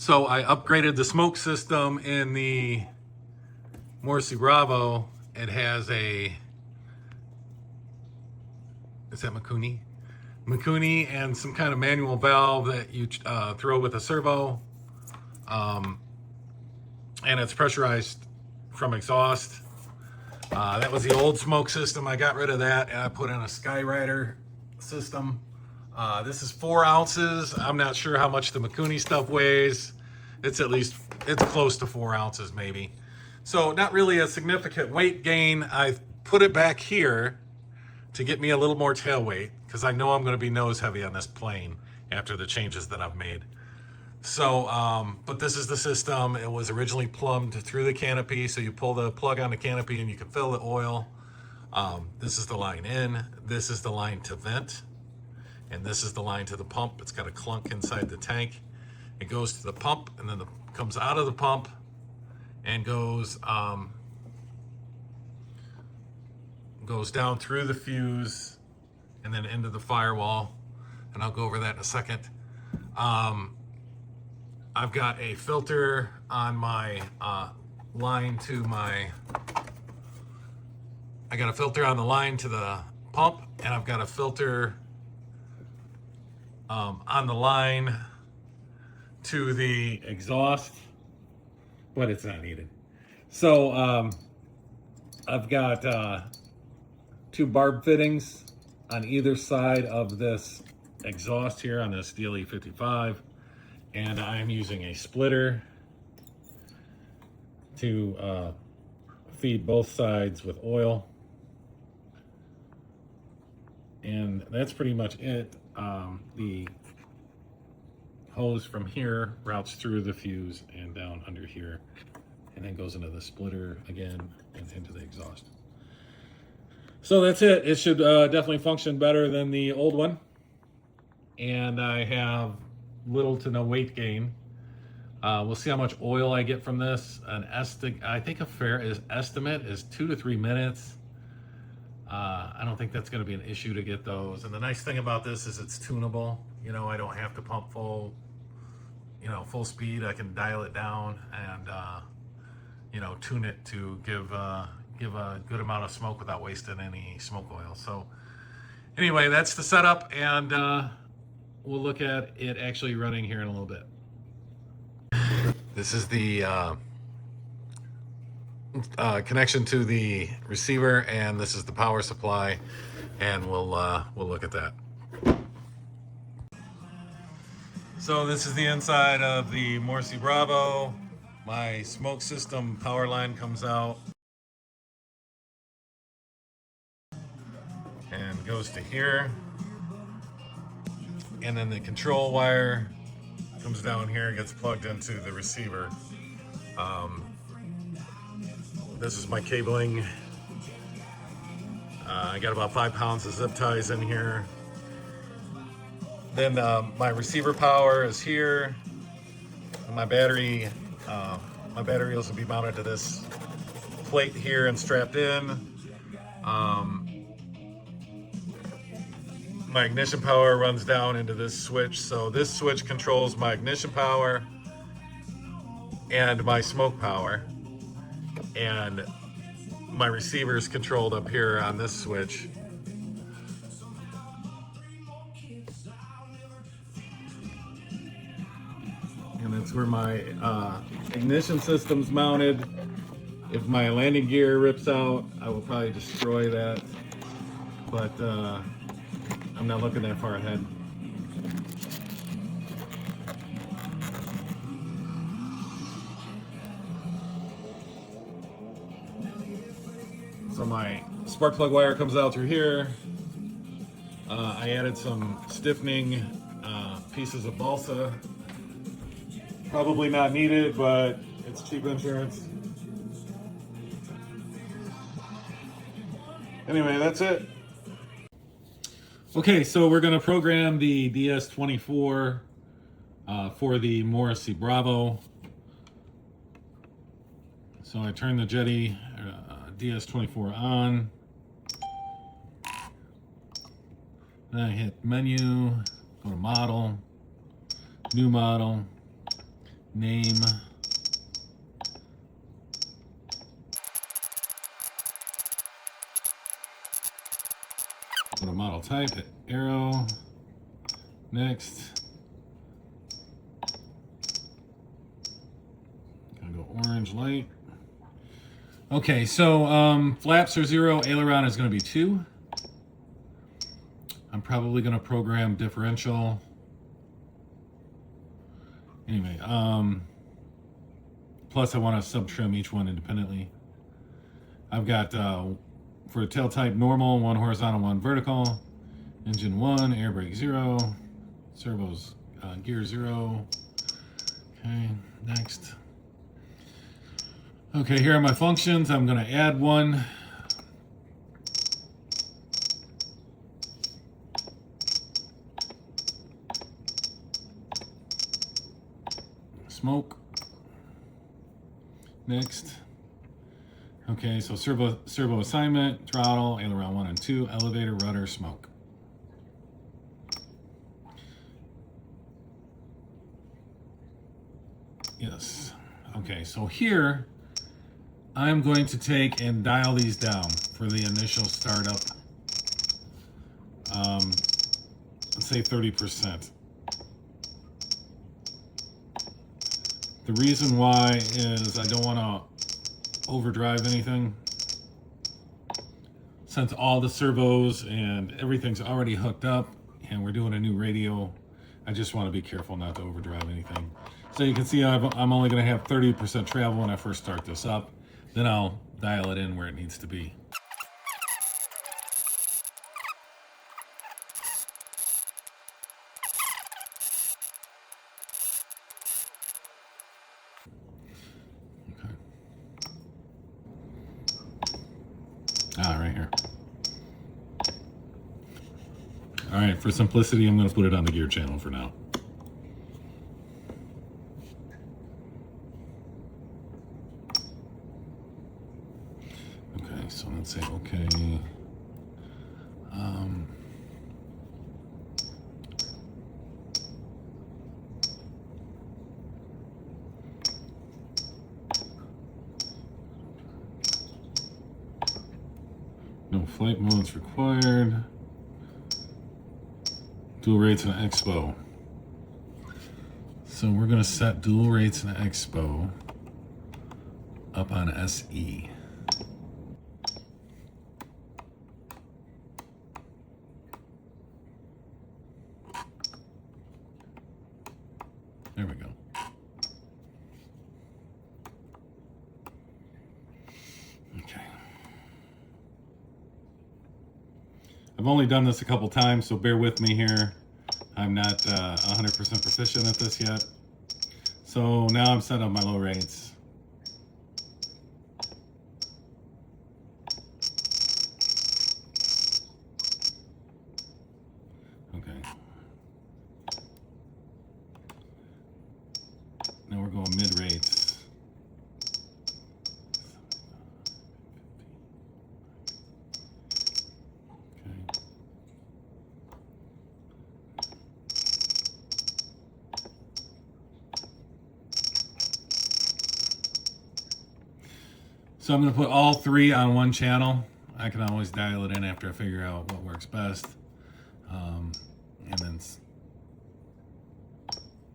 So I upgraded the smoke system in the Morrisey Bravo. It has a, is that Mikuni? Mikuni and some kind of manual valve that you throw with a servo. And it's pressurized from exhaust. That was the old smoke system. I got rid of that and I put in a Skyrider system. This is 4 ounces. I'm not sure how much the Mikuni stuff weighs. It's close to 4 ounces maybe. So not really a significant weight gain. I put it back here to get me a little more tail weight because I know I'm going to be nose heavy on this plane after the changes that I've made. So, but this is the system. It was originally plumbed through the canopy. So you pull the plug on the canopy and you can fill the oil. This is the line in. This is the line to vent. And this is the line to the pump. It's got a clunk inside the tank. It goes to the pump and then comes out of the pump and goes down through the fuse and then into the firewall. And I'll go over that in a second. I've got a filter on my line to my, I got a filter on the line to the pump, and I've got a filter on the line to the exhaust, but it's not needed. So I've got 2 barb fittings on either side of this exhaust here on this DLE 55. And I'm using a splitter to feed both sides with oil. And that's pretty much it. The hose from here routes through the fuse and down under here, and then goes into the splitter again and into the exhaust. So that's it. It should definitely function better than the old one. And I have little to no weight gain. We'll see how much oil I get from this. I think a fair estimate is 2 to 3 minutes. I don't think that's going to be an issue to get those. And the nice thing about this is it's tunable. You know, I don't have to pump full speed. I can dial it down and tune it to give a good amount of smoke without wasting any smoke oil. So anyway, that's the setup, and we'll look at it actually running here in a little bit. This is the connection to the receiver, and this is the power supply, and we'll look at that. So this is the inside of the Morrisey Bravo. My smoke system power line comes out and goes to here. And then the control wire comes down here and gets plugged into the receiver. This is my cabling. I got about 5 pounds of zip ties in here. Then my receiver power is here. And my batteries will be mounted to this plate here and strapped in. My ignition power runs down into this switch. So this switch controls my ignition power and my smoke power. And my receiver is controlled up here on this switch. And that's where my ignition system's mounted. If my landing gear rips out, I will probably destroy that. But I'm not looking that far ahead. So my spark plug wire comes out through here. I added some stiffening pieces of balsa. Probably not needed, but it's cheap insurance. Anyway, that's it. Okay, so we're going to program the DS24 for the Morrisey Bravo. So I turn the Jetty DS24 on. Then I hit menu, go to model, new model, name, go to model type, hit arrow, next. Gonna go orange light. Okay, so flaps are 0, aileron is going to be 2. I'm probably going to program differential. Anyway, plus I want to sub-trim each one independently. I've got, for tail type, normal, 1 horizontal, 1 vertical. Engine 1, air brake 0. Servos, gear 0. Okay, next. Okay, here are my functions. I'm going to add one. Smoke. Next. Okay, so servo assignment, throttle, aileron 1 and 2, elevator, rudder, smoke. Yes. Okay, so here I'm going to take and dial these down for the initial startup. Let's say 30%. The reason why is I don't want to overdrive anything. Since all the servos and everything's already hooked up and we're doing a new radio, I just want to be careful not to overdrive anything. So you can see I'm only going to have 30% travel when I first start this up. Then I'll dial it in where it needs to be. Okay. Right here. All right, for simplicity, I'm going to put it on the gear channel for now. Okay, so let's say okay. No flight modes required. Dual rates in Expo. So we're going to set dual rates in Expo up on SE. There we go. Okay. I've only done this a couple times, so bear with me here. I'm not 100% proficient at this yet. So now I'm set up my low rates. Okay. Now we're going mid rates. Okay. So I'm going to put all 3 on one channel. I can always dial it in after I figure out what works best. And then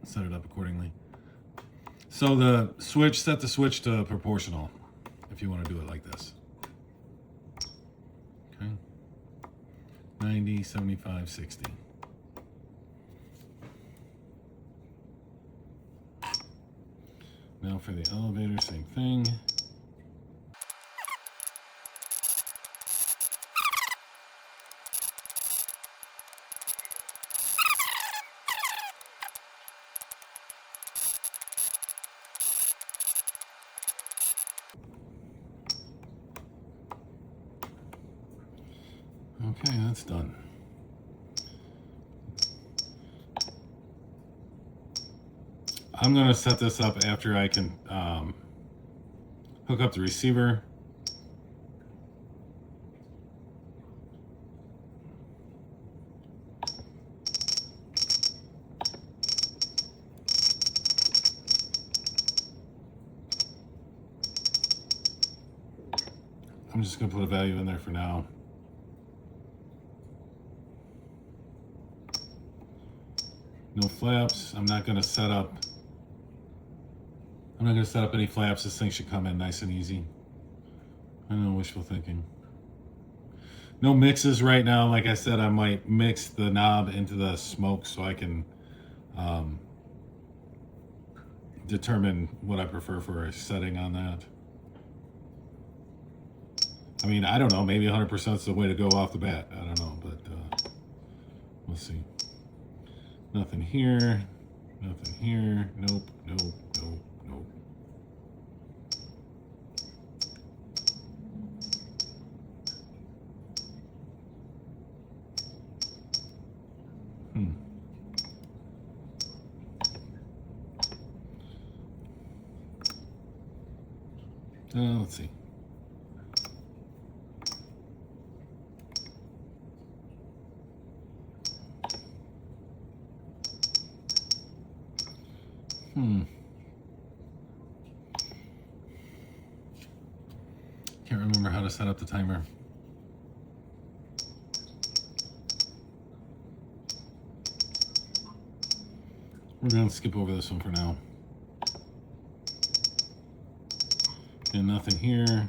set it up accordingly. So the switch, set the switch to proportional if you want to do it like this. Okay. 90, 75, 60. Now for the elevator, same thing. Okay, that's done. I'm going to set this up after I can hook up the receiver. I'm just going to put a value in there for now. No flaps. I'm not going to set up any flaps. This thing should come in nice and easy. I know, wishful thinking. No mixes right now. Like I said, I might mix the knob into the smoke so I can determine what I prefer for a setting on that. I mean, I don't know. Maybe 100% is the way to go off the bat. I don't know, but we'll see. Nothing here. Nothing here. Nope, nope, nope, nope. Let's see. Can't remember how to set up the timer. We're going to skip over this one for now. And nothing here.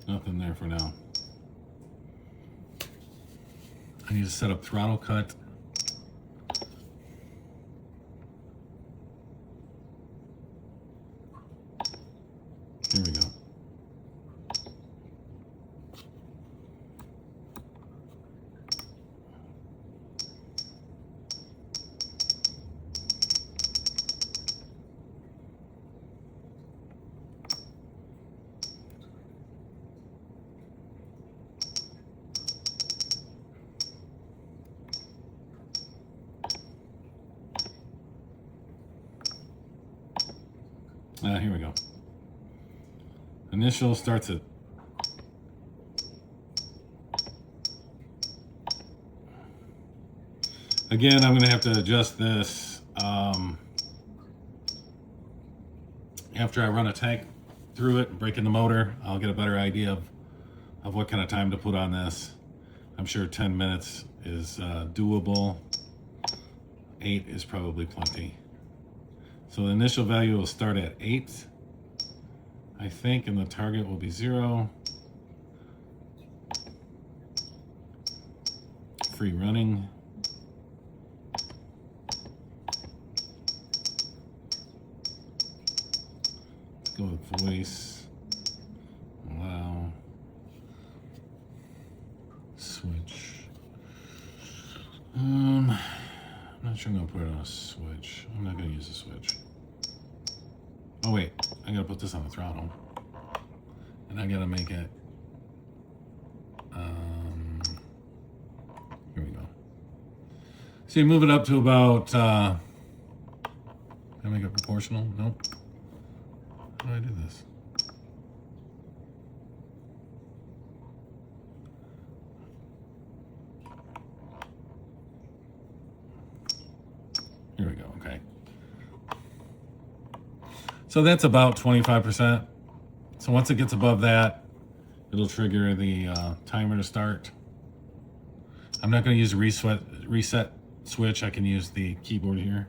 Nothing there for now. I need to set up throttle cut. Here we go. Here we go. Initial starts at again. I'm going to have to adjust this after I run a tank through it and break in the motor. I'll get a better idea of what kind of time to put on this. I'm sure 10 minutes is doable. 8 is probably plenty. So the initial value will start at 8, I think, and the target will be 0. Free running. Let's go with voice. Allow. Switch. I'm not sure I'm going to put it on a switch. I'm not going to use a switch. Oh wait, I gotta put this on the throttle. And I gotta make it, here we go. So you move it up to about, can I make it proportional? Nope. How do I do this? Here we go, okay. So that's about 25%. So once it gets above that, it'll trigger the timer to start. I'm not going to use a reset switch. I can use the keyboard here.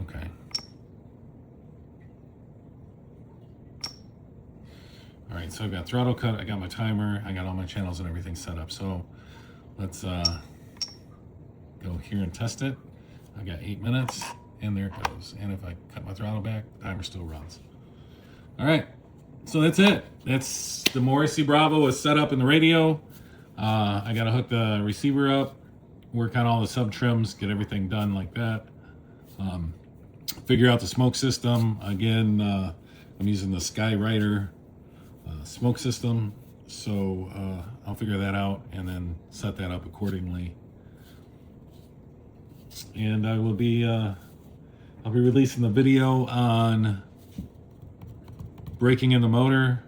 Okay. All right, so I've got throttle cut, I got my timer, I got all my channels and everything set up. So let's go here and test it. I got 8 minutes, and there it goes. And if I cut my throttle back, the timer still runs. All right, so that's it. That's the Morrisey Bravo is set up in the radio. I got to hook the receiver up, work on all the sub trims, get everything done like that. Figure out the smoke system. Again, I'm using the Skyrider smoke system, so I'll figure that out and then set that up accordingly. And I will be I'll be releasing the video on breaking in the motor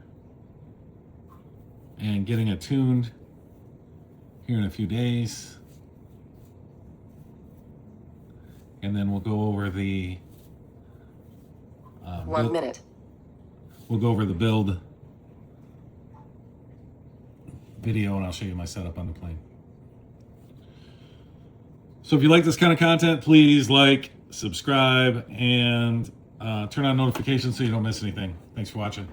and getting it tuned here in a few days. And then we'll go over the 1 minute. We'll go over the build video, and I'll show you my setup on the plane. So if you like this kind of content, please like, subscribe, and turn on notifications so you don't miss anything. Thanks for watching.